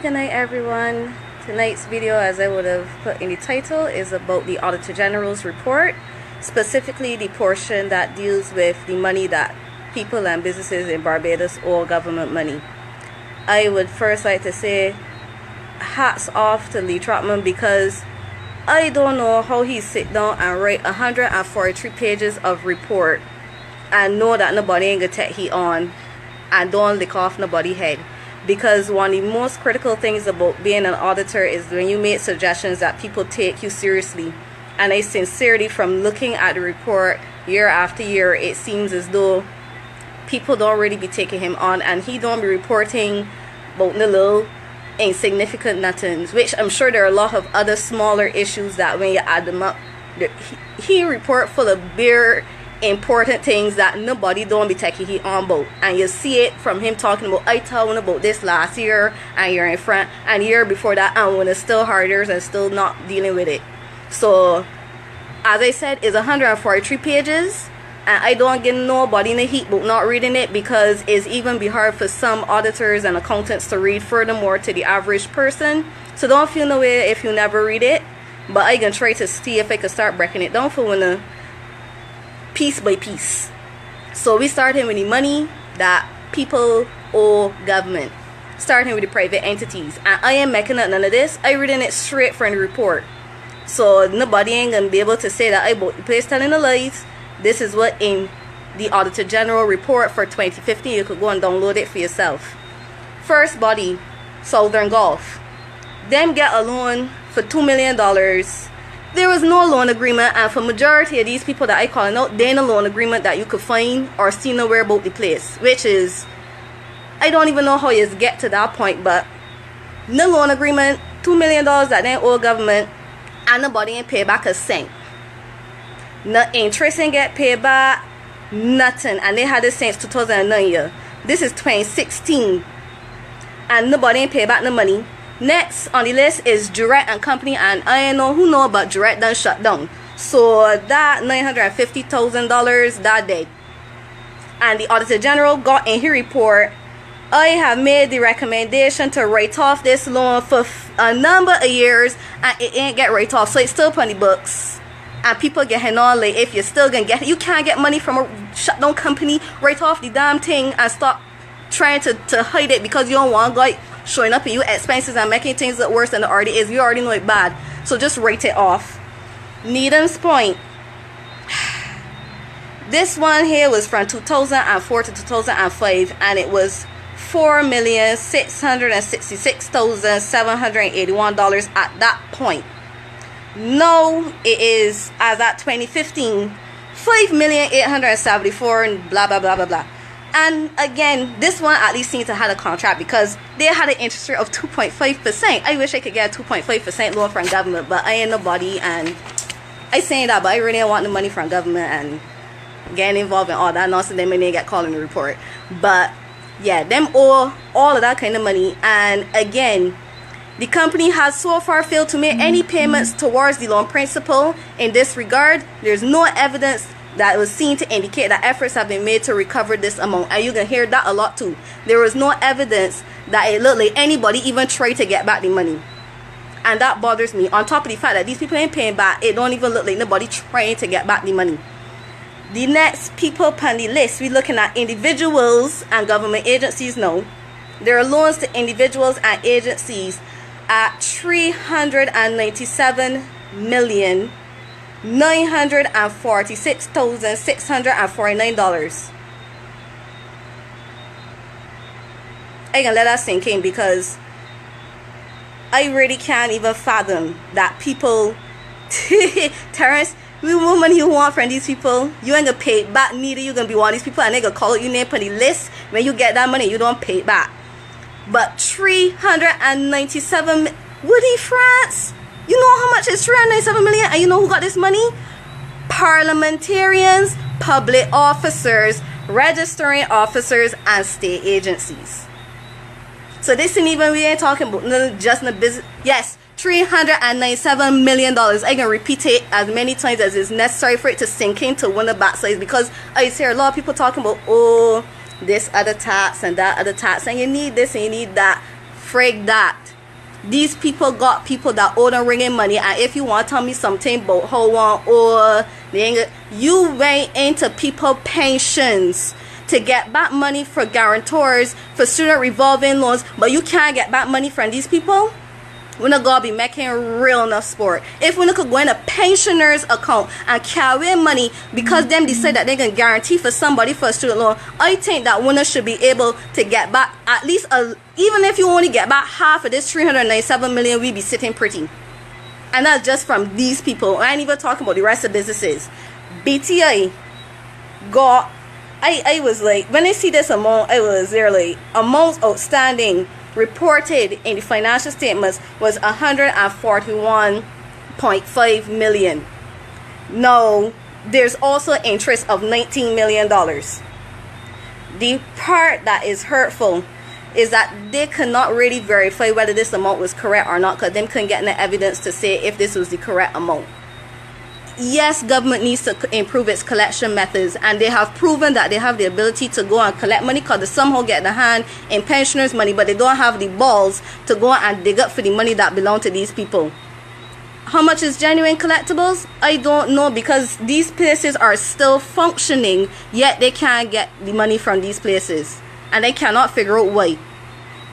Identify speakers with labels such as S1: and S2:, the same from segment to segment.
S1: Good night everyone. Tonight's video, as I would have put in the title, is about the Auditor General's report, specifically the portion that deals with the money that people and businesses in Barbados owe government money. I would first like to say hats off to Lee Trotman, because I don't know how he sit down and write 143 pages of report and know that nobody ain't gonna take he on and don't lick off nobody's head. Because one of the most critical things about being an auditor is when you make suggestions that people take you seriously. And I sincerely, from looking at the report year after year, it seems as though people don't really be taking him on, and he don't be reporting about the little insignificant nothings, which I'm sure there are a lot of other smaller issues that when you add them up, he report full of bare important things that nobody don't be taking he on about. And you see it from him talking about, I told him about this last year and year in front and year before that, and when it's still harder and still not dealing with it. So as I said, it's 143 pages, and I don't get nobody in the heat about not reading it, because it's even be hard for some auditors and accountants to read, furthermore to the average person. So don't feel no way if you never read it, but I can try to see if I can start breaking it down for one piece by piece. So we starting with the money that people owe government, starting with the private entities, and I ain't making up none of this. I reading it straight from the report, so nobody ain't gonna be able to say that I bought the place telling the lies. This is what in the Auditor General report for 2015. You could go and download it for yourself. First body, Southern Gulf, them get a loan for $2 million. There was no loan agreement, and for majority of these people that I calling out, there ain't a loan agreement that you could find or see nowhere about the place, which is, I don't even know how you get to that point. But no loan agreement, $2 million that they owe government, and nobody ain't pay back a cent. No interest ain't get paid back, nothing, and they had it since 2009 year. This is 2016, and nobody ain't pay back no money. Next on the list is Direct and Company, and I ain't know who know about Direct done shut down. So that $950,000 that dead. And the Auditor General got in his report, I have made the recommendation to write off this loan for a number of years, and it ain't get write off, so it's still on the books. And people getting on like, if you're still gonna get it, you can't get money from a shut down company, write off the damn thing and stop trying to hide it because you don't want guy showing up in you expenses and making things look worse than it already is. You already know it bad, so just write it off. Needham's Point, this one here was from 2004 to 2005, and it was $4,666,781 at that point. Now it is, as at 2015, $5,874,000 and blah blah blah blah blah. And again, this one at least seems to have a contract, because they had an interest rate of 2.5%. I wish I could get a 2.5% loan from government, but I ain't nobody, and I saying that, but I really don't want the money from government and getting involved in all that nonsense. They may get called in the report, but yeah, them owe all of that kind of money. And again, the company has so far failed to make any payments towards the loan principal. In this regard, there's no evidence that was seen to indicate that efforts have been made to recover this amount. And you can hear that a lot too. There was no evidence that it looked like anybody even tried to get back the money. And that bothers me. On top of the fact that these people ain't paying back, it don't even look like nobody trying to get back the money. The next people on the list, we're looking at individuals and government agencies now. There are loans to individuals and agencies at $397,946,649. I can let that sink in, because I really can't even fathom that people Terrence, we more money you want from these people, you ain't gonna pay it back, neither you gonna be one of these people, and they gonna call you name on the list when you get that money, you don't pay it back. But 397, Woody France, you know how much is 397 million, and you know who got this money? Parliamentarians, public officers, registering officers, and state agencies. So this ain't even, we ain't talking about just the business. Yes, $397 million. I can repeat it as many times as is necessary for it to sink into one of the backsides, because I hear a lot of people talking about, oh, this other tax and that other tax, and you need this and you need that. Frig that. these people got people that owe them ringing money. And if you want to tell me something about how one or you went into people pensions to get back money for guarantors, for student revolving loans, but you can't get back money from these people, we're not gonna be making real enough sport. If we could go in a pensioner's account and carry money because them decide that they can guarantee for somebody for a student loan, I think that winner should be able to get back at least even if you only get back half of this 397 million, we be sitting pretty. And that's just from these people. I ain't even talking about the rest of businesses. BTI got, I was like, when I see this amount, I was there like, amounts outstanding reported in the financial statements was 141.5 million. Now there's also interest of $19 million. The part that is hurtful is that they cannot really verify whether this amount was correct or not, because them couldn't get any evidence to say if this was the correct amount. Yes, government needs to improve its collection methods, and they have proven that they have the ability to go and collect money, because they somehow get the hand in pensioners' money, but they don't have the balls to go and dig up for the money that belong to these people. How much is genuine collectibles? I don't know, because these places are still functioning, yet they can't get the money from these places, and they cannot figure out why.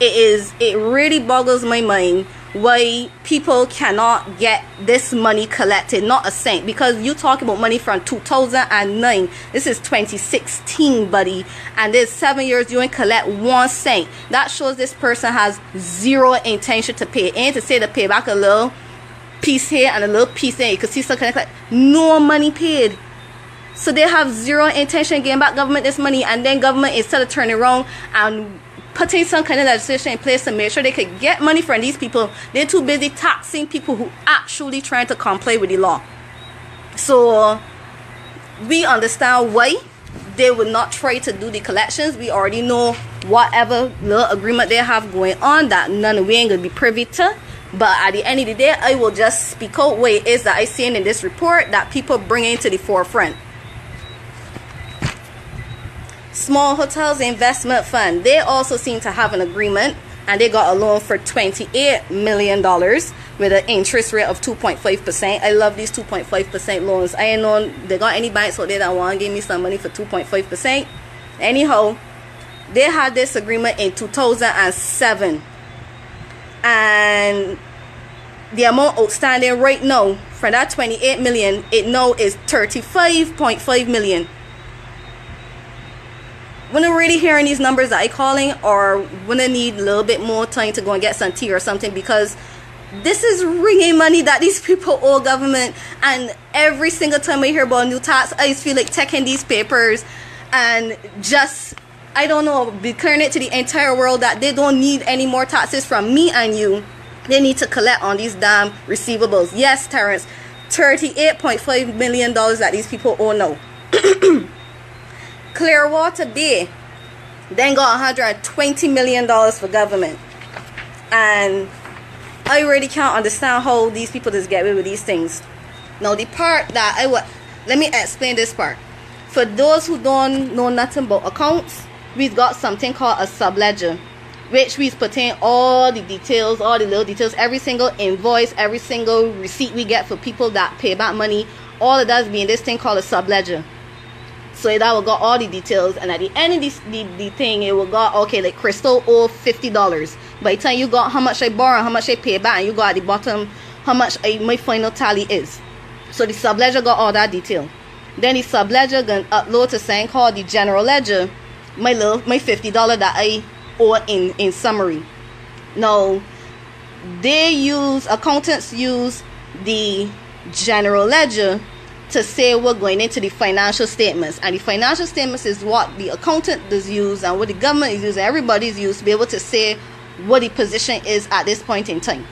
S1: It really boggles my mind why people cannot get this money collected, not a cent, because you talk about money from 2009. This is 2016, buddy, and there's 7 years you ain't collect 1 cent. That shows this person has zero intention to pay, and to say to pay back a little piece here and a little piece there. You can see some like no money paid. So they have zero intention of getting back government this money, and then government, instead of turning around and putting some kind of legislation in place to make sure they could get money from these people, they're too busy taxing people who actually trying to comply with the law. So we understand why they would not try to do the collections. We already know whatever little agreement they have going on that none of we ain't gonna be privy to. But at the end of the day, I will just speak out what it is that I seen in this report that people bring into the forefront. Small Hotels Investment Fund, they also seem to have an agreement, and they got a loan for $28 million with an interest rate of 2.5%. I love these 2.5% loans. I ain't know they got any banks out there that want to give me some money for 2.5%. Anyhow, they had this agreement in 2007, and the amount outstanding right now for that 28 million, it now is 35.5 million. When I'm really hearing these numbers that I calling, or when I need a little bit more time to go and get some tea or something, because this is ringing money that these people owe government. And every single time I hear about a new tax, I just feel like taking these papers and just, I don't know, declaring it to the entire world that they don't need any more taxes from me and you. They need to collect on these damn receivables. Yes, Terrence, $38.5 million that these people owe now. Clearwater Bay then got $120 million for government, and I really can't understand how these people just get away with these things. Now the part that let me explain this part. For those who don't know nothing about accounts, we've got something called a subledger, which we put in all the details, all the little details, every single invoice, every single receipt we get for people that pay back money. All of that is being this thing called a subledger. So that will got all the details, and at the end of the thing, it will got, okay, like Crystal owe $50. By the time you got how much I borrow, how much I pay back, and you got at the bottom how much my final tally is. So the subledger got all that detail. Then the subledger gonna upload to something called the general ledger, my $50 that I owe in summary. Now accountants use the general ledger to say we're going into the financial statements, and the financial statements is what the accountant does use and what the government is using, everybody's used to be able to say what the position is at this point in time.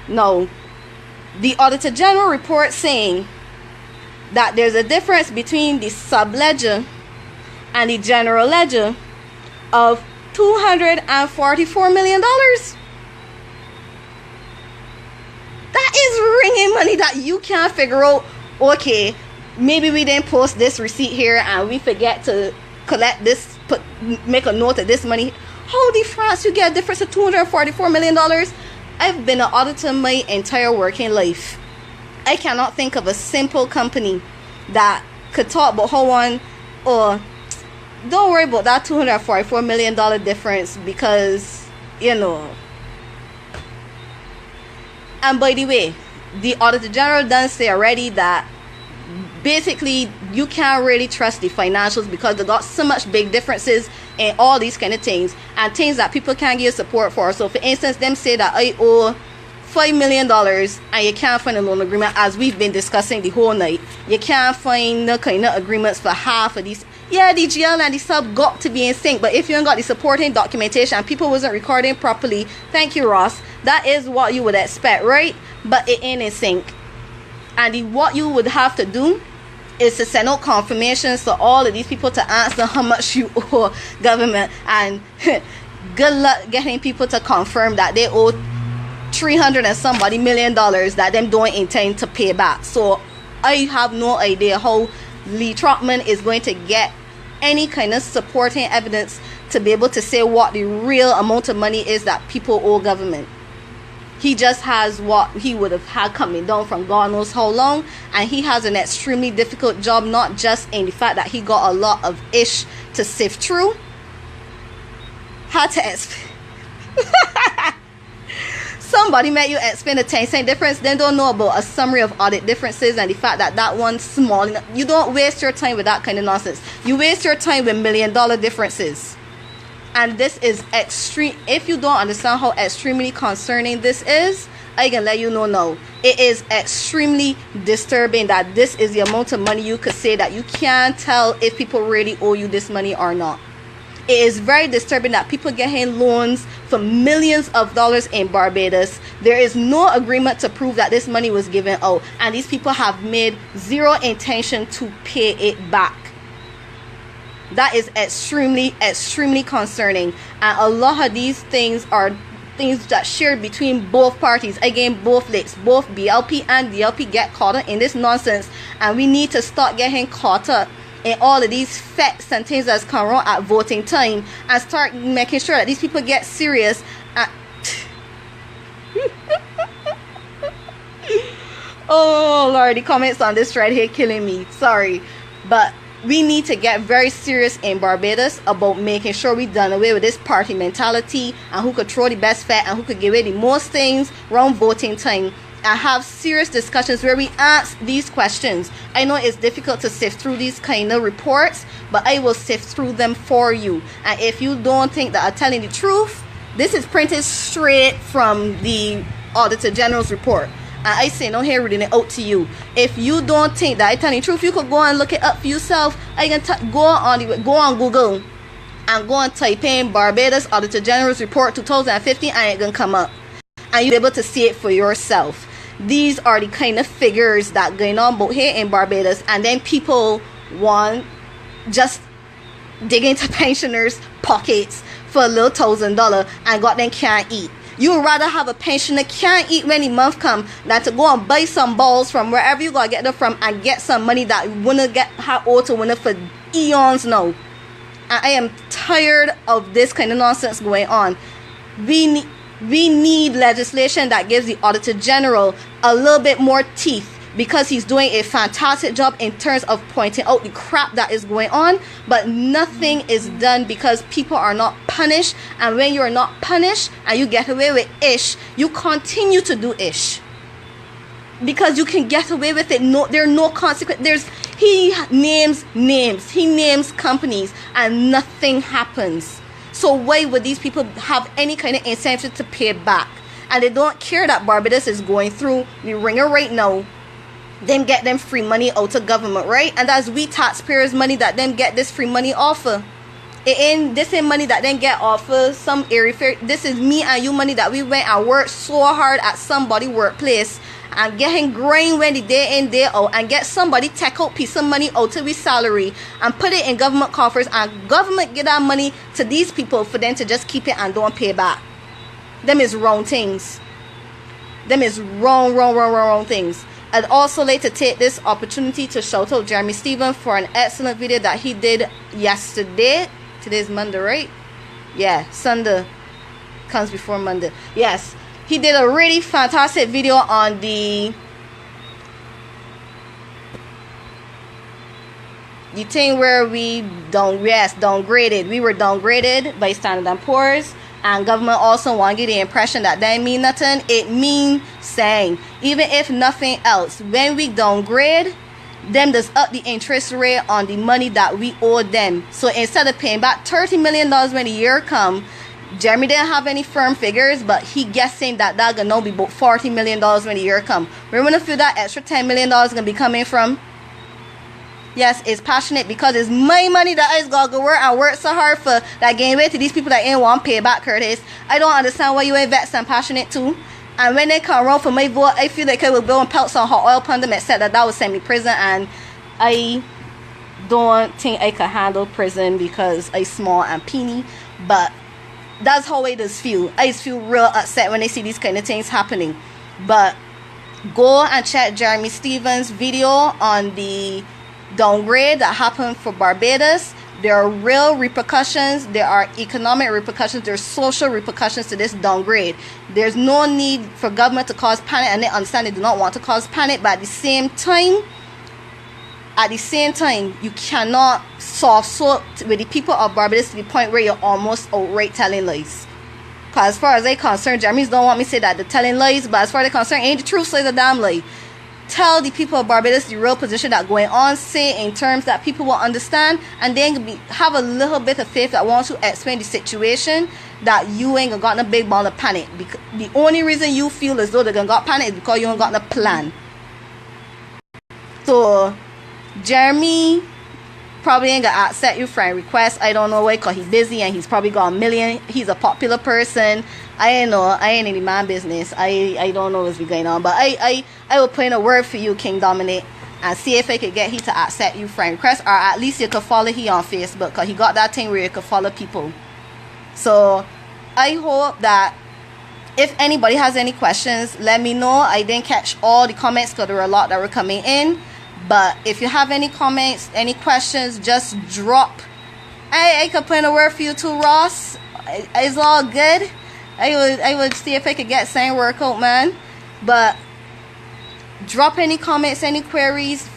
S1: Now the Auditor General report saying that there's a difference between the subledger and the general ledger of $244 million. That is ringing money that you can't figure out. Okay, maybe we didn't post this receipt here and we forget to collect this, make a note of this money. How the France you get a difference of $244 million? I've been an auditor my entire working life. I cannot think of a simple company that could talk about how one, or don't worry about that $244 million difference, because, you know. And by the way, the Auditor General done say already that basically you can't really trust the financials because they got so much big differences in all these kind of things, and things that people can't give support for. So for instance, them say that I owe $5 million and you can't find a loan agreement, as we've been discussing the whole night. You can't find the kind of agreements for half of these. Yeah, the GL and the sub got to be in sync, but if you ain't got the supporting documentation and people wasn't recording properly, thank you, Ross, that is what you would expect, right? But it ain't in sync. And what you would have to do is to send out confirmations to all of these people to answer how much you owe government, and good luck getting people to confirm that they owe $300 and somebody million that them don't intend to pay back. So I have no idea how Lee Trotman is going to get any kind of supporting evidence to be able to say what the real amount of money is that people owe government. He just has what he would have had coming down from God knows how long, and he has an extremely difficult job, not just in the fact that he got a lot of ish to sift through. Had to somebody met you explain the 10-cent difference, then don't know about a summary of audit differences and the fact that that one's small enough. You don't waste your time with that kind of nonsense. You waste your time with $1 million differences. And this is extreme. If you don't understand how extremely concerning this is, I can let you know now. It is extremely disturbing that this is the amount of money you could say that you can't tell if people really owe you this money or not. It is very disturbing that people getting loans for millions of dollars in Barbados. There is no agreement to prove that this money was given out, and these people have made zero intention to pay it back. That is extremely, extremely concerning. And a lot of these things are things that shared between both parties. Again, both lakes, both BLP and DLP get caught up in this nonsense, and we need to start getting caught up in all of these facts and things that's come wrong at voting time, and start making sure that these people get serious. Oh Lord, the comments on this right here killing me. Sorry, but we need to get very serious in Barbados about making sure we done away with this party mentality and who control the best fat and who could give away the most things around voting time, and have serious discussions where we ask these questions. I know it's difficult to sift through these kind of reports, but I will sift through them for you. And if you don't think that I'm telling the truth, this is printed straight from the Auditor General's report. And I say no here reading it out to you. If you don't think that I tell the truth, you could go and look it up for yourself. I can go on Google and go and type in Barbados Auditor General's report 2015, and it can come up, and you'll be able to see it for yourself. These are the kind of figures that going on both here in Barbados, and then people want just dig into pensioners' pockets for a little $1,000 and got them can't eat. You would rather have a pensioner can't eat when the month come than to go and buy some balls from wherever you gotta get them from and get some money that wanna get her owed to winner for eons now. And I am tired of this kind of nonsense going on. We need legislation that gives the Auditor General a little bit more teeth, because he's doing a fantastic job in terms of pointing out the crap that is going on, but nothing is done because people are not punished. And when you're not punished and you get away with ish, you continue to do ish because you can get away with it. No, there are no consequences. He names names, he names companies, and nothing happens. So why would these people have any kind of incentive to pay back? And they don't care that Barbados is going through the ringer right now. Them get them free money out of government, right? And that's we taxpayers' money that them get this free money off of. This ain't money that then get off of some area fair. This is me and you money that we went and worked so hard at somebody workplace and getting grind when the day in day out, and get somebody take out piece of money out of his salary and put it in government coffers, and government get that money to these people for them to just keep it and don't pay back. Them is wrong things. Them is wrong things. I'd also like to take this opportunity to shout out Jeremy Stephen for an excellent video that he did yesterday. Today's Monday, right? Yeah, Sunday comes before Monday. Yes. He did a really fantastic video on the thing where we downgraded. We were downgraded by Standard & Poor's, and government also want to get the impression that that mean nothing. It mean saying, even if nothing else, when we downgrade, them just up the interest rate on the money that we owe them. So instead of paying back $30 million when the year come, Jeremy didn't have any firm figures, but he guessing that gonna now be about $40 million when the year come. Where gonna feel that extra $10 million gonna be coming from? Yes, it's passionate because it's my money that I got to work and work so hard for that gain away to these people that ain't want to pay back, Curtis. I don't understand why you ain't vexed and passionate too. And when they come around for my vote, I feel like I will blowing pelts on hot oil upon them, except that would send me prison, and I don't think I could handle prison because I small and peeny. But that's how I just feel. I just feel real upset when I see these kind of things happening. But go and check Jeremy Stevens' video on the downgrade that happened for Barbados. There are real repercussions. There are economic repercussions. There's social repercussions to this downgrade. There's no need for government to cause panic, and they understand they do not want to cause panic, but at the same time, you cannot soft sort with the people of Barbados to the point where you're almost outright telling lies. Because as far as they're concerned, Jeremy's don't want me to say that they're telling lies, but as far as they're concerned, ain't the truth, so it's a damn lie. Tell the people of Barbados the real position that going on, say in terms that people will understand, and then have a little bit of faith that wants to explain the situation, that you ain't got no big ball of panic. Because the only reason you feel as though they're gonna got panic is because you ain't got no plan. So Jeremy probably ain't gonna accept your friend request. I don't know why, because he's busy and he's probably got a million. He's a popular person. I ain't know. I ain't in the man business. I don't know what's going on. But I will put in a word for you, King Dominic, and see if I could get he to accept you friend request, or at least you could follow he on Facebook, because he got that thing where you could follow people. So I hope that if anybody has any questions, let me know. I didn't catch all the comments because there were a lot that were coming in. But if you have any comments, any questions, just drop. I could put in a word for you too, Ross. It's all good. I would see if I could get same workout, man. But drop any comments, any queries.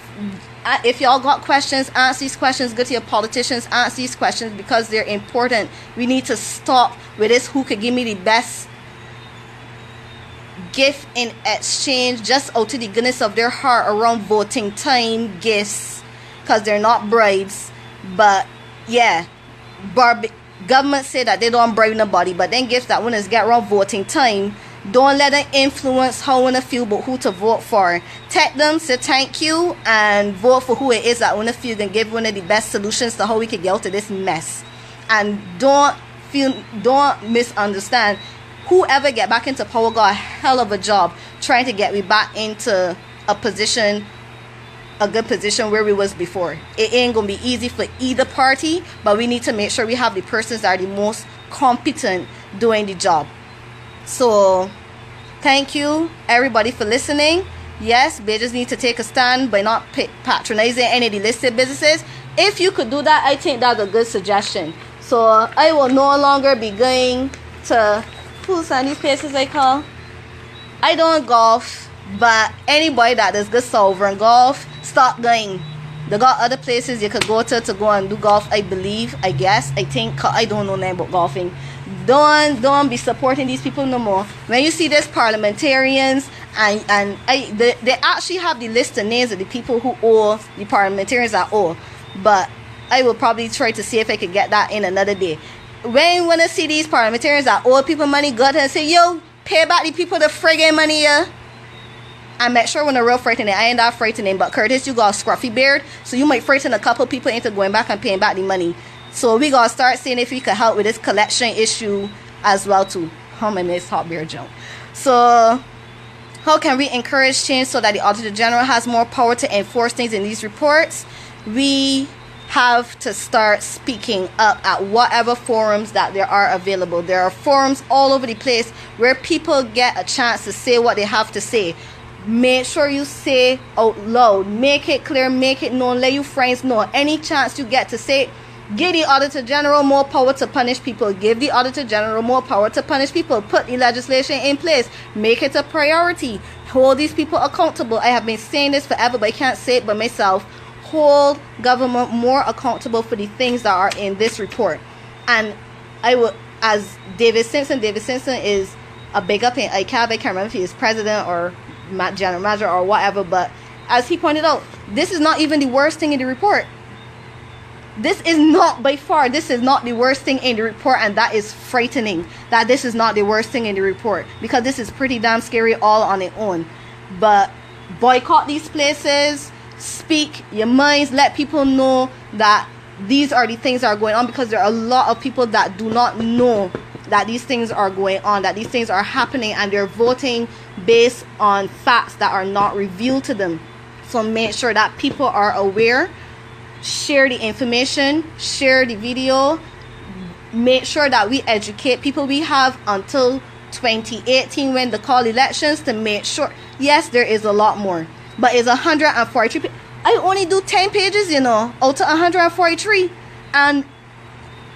S1: If y'all got questions, answer these questions. Go to your politicians, answer these questions, because they're important. We need to stop with this who could give me the best gift in exchange, just out of the goodness of their heart, around voting time gifts, because they're not bribes. But yeah, government say that they don't bribe nobody, but then gifts that when it's get around voting time, don't let them influence how wanna feel about who to vote for. Text them, say thank you, and vote for who it is that wanna feel and give one of the best solutions to how we can get out of this mess. And don't misunderstand. Whoever get back into power got a hell of a job trying to get me back into a position, a good position where we was before. It ain't gonna be easy for either party, but we need to make sure we have the persons that are the most competent doing the job. So thank you everybody for listening. Yes, they just need to take a stand by not patronizing any of the listed businesses. If you could do that, I think that's a good suggestion. So I will no longer be going to who's on these places I call. I don't golf, but anybody that is good solver and golf, stop going. They got other places you could go to go and do golf, I believe, I guess, I think. I don't know nothing about golfing. Don't be supporting these people no more. When you see this parliamentarians and they actually have the list of names of the people who owe, the parliamentarians that owe. But I will probably try to see if I could get that in another day. When you want to see these parliamentarians that owe people money, go ahead and say, yo, pay back the people the friggin' money, yeah. And make sure when they're real frightening. I ain't that frightening, but Curtis, you got a scruffy beard, so you might frighten a couple people into going back and paying back the money. So we gotta start seeing if we could help with this collection issue as well too. Oh my miss hot beard jump. So how can we encourage change so that the Auditor General has more power to enforce things in these reports? We have to start speaking up at whatever forums that there are available. There are forums all over the place where people get a chance to say what they have to say. Make sure you say out loud, make it clear, make it known, let your friends know. Any chance you get to say it, Give the Auditor General more power to punish people. Give the Auditor General more power to punish people. Put the legislation in place. Make it a priority. Hold these people accountable. I have been saying this forever, but I can't say it by myself. Hold government more accountable for the things that are in this report. And I will, as David Simpson is a big up in ICAB. I can't remember if he is president or general manager or whatever, but as he pointed out, this is not even the worst thing in the report. This is not by far, this is not the worst thing in the report, and that is frightening that this is not the worst thing in the report, because this is pretty damn scary all on its own. But boycott these places, speak your minds, let people know that these are the things that are going on, because there are a lot of people that do not know that these things are going on, that these things are happening, and they're voting based on facts that are not revealed to them. So make sure that people are aware. Share the information, share the video, make sure that we educate people. We have until 2018 when the call elections to make sure. Yes, there is a lot more, but it's 143. I only do 10 pages, you know, out of 143, and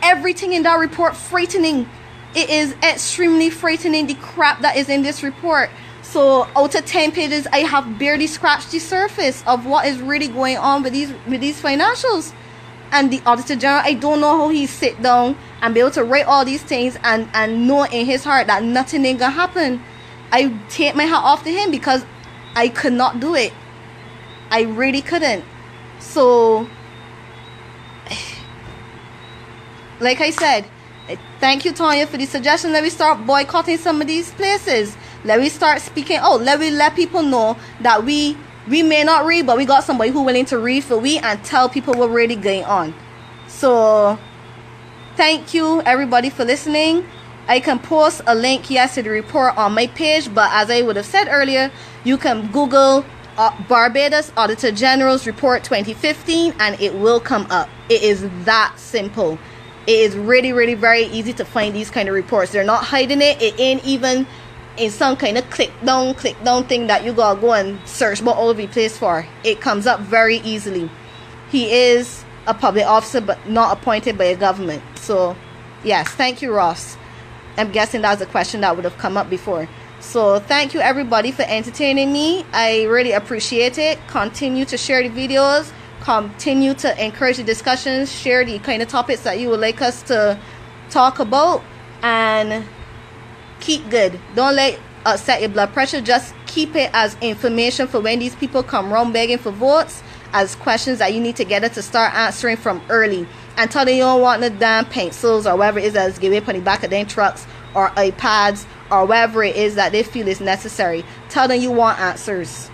S1: everything in that report frightening. It is extremely frightening, the crap that is in this report. So out of 10 pages, I have barely scratched the surface of what is really going on with these financials. And the Auditor General, I don't know how he sit down and be able to write all these things and know in his heart that nothing ain't gonna happen. I take my hat off to him, because I could not do it. I really couldn't. So, like I said, thank you, Tanya, for the suggestion. Let me start boycotting some of these places. Let me start speaking out. Let people know that we may not read, but we got somebody who willing to read for we, and tell people what really going on. So thank you everybody for listening. I can post a link, yes, to the report on my page, but as I would have said earlier, you can Google Barbados Auditor General's Report 2015 and it will come up. It is that simple. It is really, really very easy to find these kind of reports. They're not hiding it. It ain't even in some kind of click down thing that you gotta go and search about all over the place for. It comes up very easily. He is a public officer, but not appointed by a government. So yes, thank you, Ross. I'm guessing that's a question that would have come up before. So thank you everybody for entertaining me. I really appreciate it. Continue to share the videos, continue to encourage the discussions, share the kind of topics that you would like us to talk about, and keep good. Don't let upset your blood pressure. Just keep it as information for when these people come around begging for votes, as questions that you need to get it to start answering from early. And tell them you don't want the damn pencils or whatever it is that's given up on the back of their trucks or iPads or whatever it is that they feel is necessary. Tell them you want answers.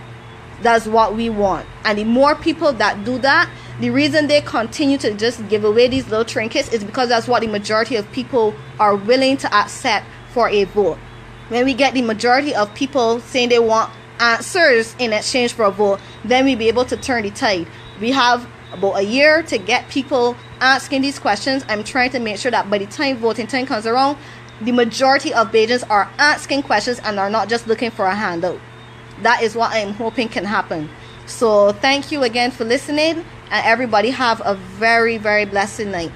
S1: That's what we want. And the more people that do that, the reason they continue to just give away these little trinkets is because that's what the majority of people are willing to accept for a vote. When we get the majority of people saying they want answers in exchange for a vote, then we'll be able to turn the tide. We have about a year to get people asking these questions. I'm trying to make sure that by the time voting time comes around, the majority of Bajans are asking questions and are not just looking for a handout. That is what I'm hoping can happen. So thank you again for listening, and everybody have a very, very blessed night.